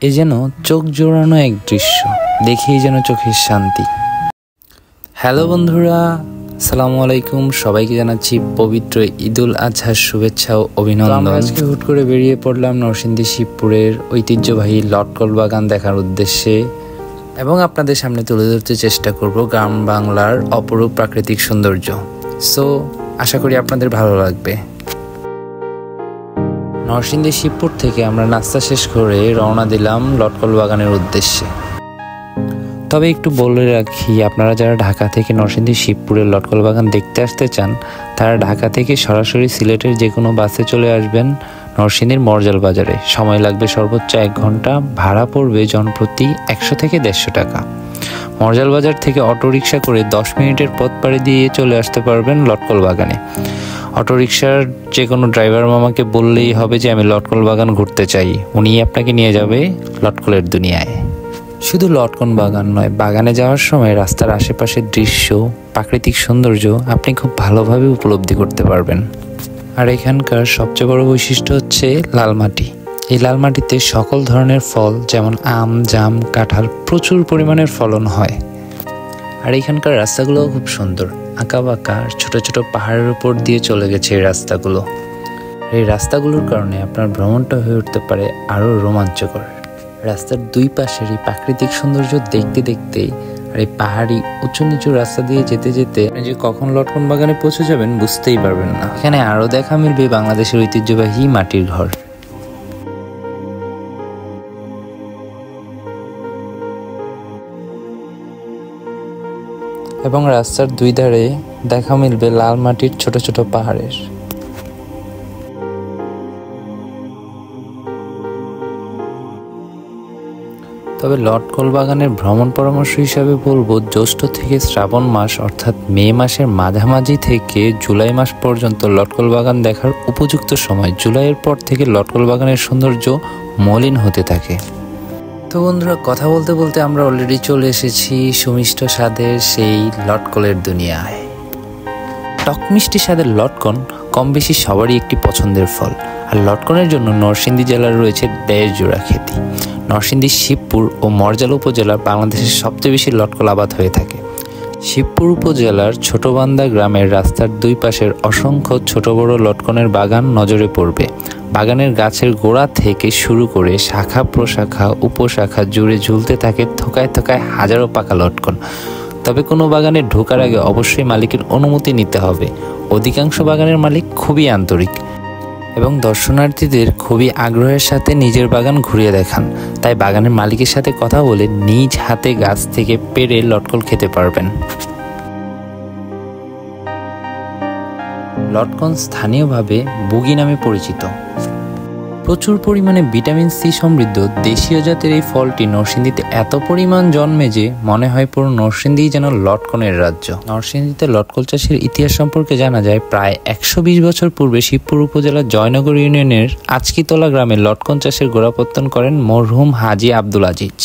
এ যেন চোখ জোড়ানো এক দৃশ্য, দেখেই যেন চোখের শান্তি। হ্যালো বন্ধুরা, আসসালামু আলাইকুম। সবাইকে জানাচ্ছি পবিত্র ঈদুল আজহার শুভেচ্ছা ও অভিনন্দন। আজকে হুট করে বেরিয়ে পড়লাম নরসিংদী শিবপুরের ঐতিহ্যবাহী লটকল বাগান দেখার উদ্দেশ্যে এবং আপনাদের সামনে তুলে ধরতে চেষ্টা করব গ্রাম বাংলার অপরূপ প্রাকৃতিক সৌন্দর্য। সো আশা করি আপনাদের ভালো লাগবে। নরসিংদী শিবপুর থেকে আমরা নাস্তা শেষ করে রওনা দিলাম লটকল বাগানের উদ্দেশ্যে। তবে একটু বলে রাখি, আপনারা যারা ঢাকা থেকে নরসিংদী শিবপুরের লটকল বাগান দেখতে আসতে চান, তারা ঢাকা থেকে সরাসরি সিলেটের যে কোনো বাসে চলে আসবেন নরসিংদীর মরজাল বাজারে। সময় লাগবে সর্বোচ্চ 1 ঘন্টা, ভাড়া পড়বে জনপ্রতি 100 থেকে 150 টাকা। মরজাল বাজার থেকে অটোরিকশা করে 10 মিনিটের পথ পাড়ি দিয়ে চলে আসতে পারবেন লটকল বাগানে। অটোরিকশার যে কোনো ড্রাইভার মামাকে বললেই হবে যে আমি লটকল বাগান ঘুরতে চাই, উনি আপনাকে নিয়ে যাবে লটকলের দুনিয়ায়। শুধু লটকন বাগান নয়, বাগানে যাওয়ার সময় রাস্তার আশেপাশের দৃশ্য, প্রাকৃতিক সৌন্দর্য আপনি খুব ভালোভাবে উপলব্ধি করতে পারবেন। আর এখানকার সবচেয়ে বড় বৈশিষ্ট্য হচ্ছে লাল মাটি। এই লাল মাটিতে সকল ধরনের ফল যেমন আম, জাম, কাঁঠাল প্রচুর পরিমাণের ফলন হয়। আর এখানকার রাস্তাগুলোও খুব সুন্দর, আঁকা বাঁকা ছোট ছোট পাহাড়ের উপর দিয়ে চলে গেছে এই রাস্তাগুলো। এই রাস্তাগুলোর কারণে আপনার ভ্রমণটা হয়ে উঠতে পারে আরও রোমাঞ্চকর। রাস্তার দুই পাশেরই প্রাকৃতিক সৌন্দর্য দেখতে দেখতেই আর এই পাহাড়ি উঁচু নিচু রাস্তা দিয়ে যেতে যেতে যে কখন লটকন বাগানে পৌঁছে যাবেন বুঝতেই পারবেন না। এখানে আরও দেখা মিলবে বাংলাদেশের ঐতিহ্যবাহী মাটির ঘর। এবং রাস্তার দুই ধারে দেখা মিলবে লাল মাটির ছোট ছোট পাহাড়ের। তবে লটকল বাগানের ভ্রমণ পরামর্শ হিসাবে বলবো, জ্যৈষ্ঠ থেকে শ্রাবণ মাস অর্থাৎ মে মাসের মাঝামাঝি থেকে জুলাই মাস পর্যন্ত লটকল বাগান দেখার উপযুক্ত সময়। জুলাইয়ের পর থেকে লটকল বাগানের সৌন্দর্য মলিন হতে থাকে। তো বন্ধুরা, কথা বলতে বলতে আমরা অলরেডি চলে এসেছি সুমিষ্ট স্বাদের সেই লটকলের দুনিয়ায়। টক মিষ্টি স্বাদের লটকন কম বেশি সবারই একটি পছন্দের ফল। আর লটকনের জন্য নরসিংদী জেলার রয়েছে 1.5 জোড়া খ্যাতি। নরসিংদী, শিবপুর ও মরজাল উপজেলার বাংলাদেশের সবচেয়ে বেশি লটকল আবাদ হয়ে থাকে। শিবপুর উপজেলার ছোটবান্দা গ্রামের রাস্তার দুই পাশের অসংখ্য ছোট বড় লটকনের বাগান নজরে পড়বে। বাগানের গাছের গোড়া থেকে শুরু করে শাখা প্রশাখা উপশাখা জুড়ে ঝুলতে থাকে থোকায় থোকায় হাজারো পাকা লটকন। তবে কোনো বাগানে ঢোকার আগে অবশ্যই মালিকের অনুমতি নিতে হবে। অধিকাংশ বাগানের মালিক খুবই আন্তরিক এবং দর্শনার্থীদের খুবই আগ্রহের সাথে নিজের বাগান ঘুরিয়ে দেখান। তাই বাগানের মালিকের সাথে কথা বলে নিজ হাতে গাছ থেকে পেড়ে লটকল খেতে পারবেন। লটকন স্থানীয়ভাবে বুগি নামে পরিচিত। প্রচুর পরিমাণে ভিটামিন সি সমৃদ্ধ দেশীয় জাতের এই ফলটি নরসিংদীতে এত পরিমাণ জন্মে যে মনে হয় পুরো নরসিংদী যেন লটকনের রাজ্য। নরসিংদীতে লটকল চাষের ইতিহাস সম্পর্কে জানা যায়, প্রায় 120 বছর পূর্বে শিবপুর উপজেলার জয়নগর ইউনিয়নের আচকিতলা গ্রামে লটকন চাষের গোড়াপত্তন করেন মরহুম হাজী আব্দুল আজিজ।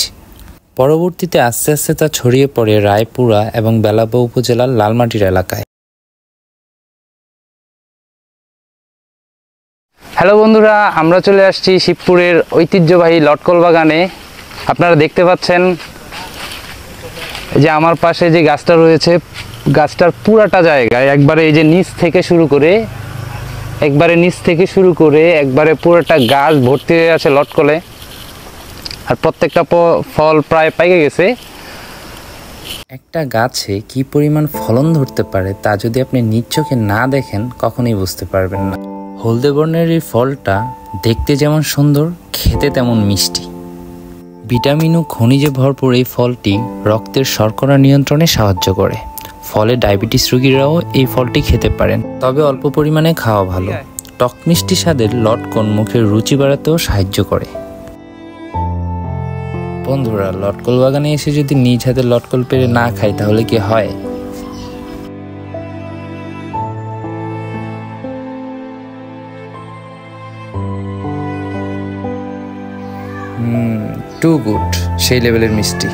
পরবর্তীতে আস্তে আস্তে তা ছড়িয়ে পড়ে রায়পুরা এবং বেলাব উপজেলার লালমাটির এলাকায়। হ্যালো বন্ধুরা, আমরা চলে আসছি শিবপুরের ঐতিহ্যবাহী লটকল বাগানে। আপনারা দেখতে পাচ্ছেন যে আমার পাশে যে গাছটা রয়েছে, গাছটার পুরাটা জায়গায় একবারে এই যে নিচ থেকে শুরু করে একবারে পুরোটা গাছ ভর্তি হয়ে আছে লটকলে। আর প্রত্যেকটা ফল প্রায় পাইকে গেছে। একটা গাছে কি পরিমাণ ফলন ধরতে পারে তা যদি আপনি নিজ চোখে না দেখেন কখনোই বুঝতে পারবেন না। হলদে বর্ণের এই ফলটা দেখতে যেমন সুন্দর, খেতে তেমন মিষ্টি। ভিটামিন ও খনিজে ভরপুর এই ফলটি রক্তের শর্করা নিয়ন্ত্রণে সাহায্য করে। ফলে ডায়াবেটিস রোগীরাও এই ফলটি খেতে পারেন, তবে অল্প পরিমাণে খাওয়া ভালো। টক মিষ্টি স্বাদের লটকন মুখের রুচি বাড়াতেও সাহায্য করে। বন্ধুরা, লটকল বাগানে এসে যদি নিজ হাতে লটকল পেড়ে না খাই তাহলে কি হয়? টু গুড, সেই লেভেলের মিষ্টি।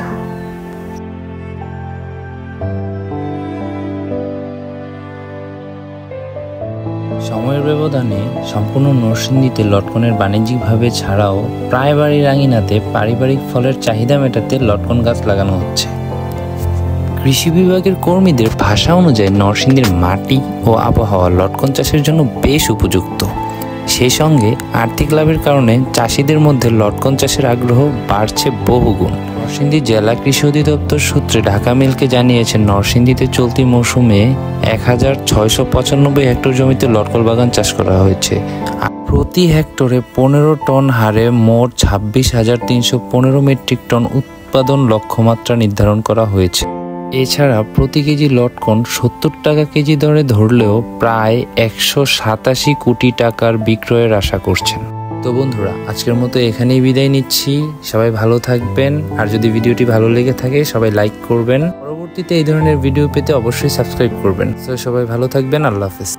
সময়ের ব্যবধান তত্ত্বাবধানে সম্পূর্ণ নরসিংদীতে লটকনের বাণিজ্যিকভাবে ছাড়াও প্রায় বাড়ির আঙিনাতে পারিবারিক ফলের চাহিদা মেটাতে লটকন গাছ লাগানো হচ্ছে। কৃষি বিভাগের কর্মীদের ভাষা অনুযায়ী নরসিংদীর মাটি ও আবহাওয়া লটকন চাষের জন্য বেশ উপযুক্ত। সেই সঙ্গে আর্থিক লাভের কারণে চাষিদের মধ্যে লটকন চাষের আগ্রহ বাড়ছে বহুগুণ। নরসিংদী জেলা কৃষি অধিদপ্তর সূত্রে ঢাকা মেলকে জানিয়েছেন, নরসিংদীতে চলতি মৌসুমে 1695 হেক্টর জমিতে লটকল বাগান চাষ করা হয়েছে। প্রতি হেক্টরে 15 টন হারে মোট 26,315 মেট্রিক টন উৎপাদন লক্ষ্যমাত্রা নির্ধারণ করা হয়েছে। এছাড়া প্রতি কেজি লটকন 70 টাকা কেজি দরে ধরলেও প্রায় 187 কোটি টাকার বিক্রয়ের আশা করছেন। তো বন্ধুরা, আজকের মতো এখানেই বিদায় নিচ্ছি। সবাই ভালো থাকবেন, আর যদি ভিডিওটি ভালো লেগে থাকে সবাই লাইক করবেন। পরবর্তীতে এই ধরনের ভিডিও পেতে অবশ্যই সাবস্ক্রাইব করবেন। তো সবাই ভালো থাকবেন, আল্লাহ হাফেজ।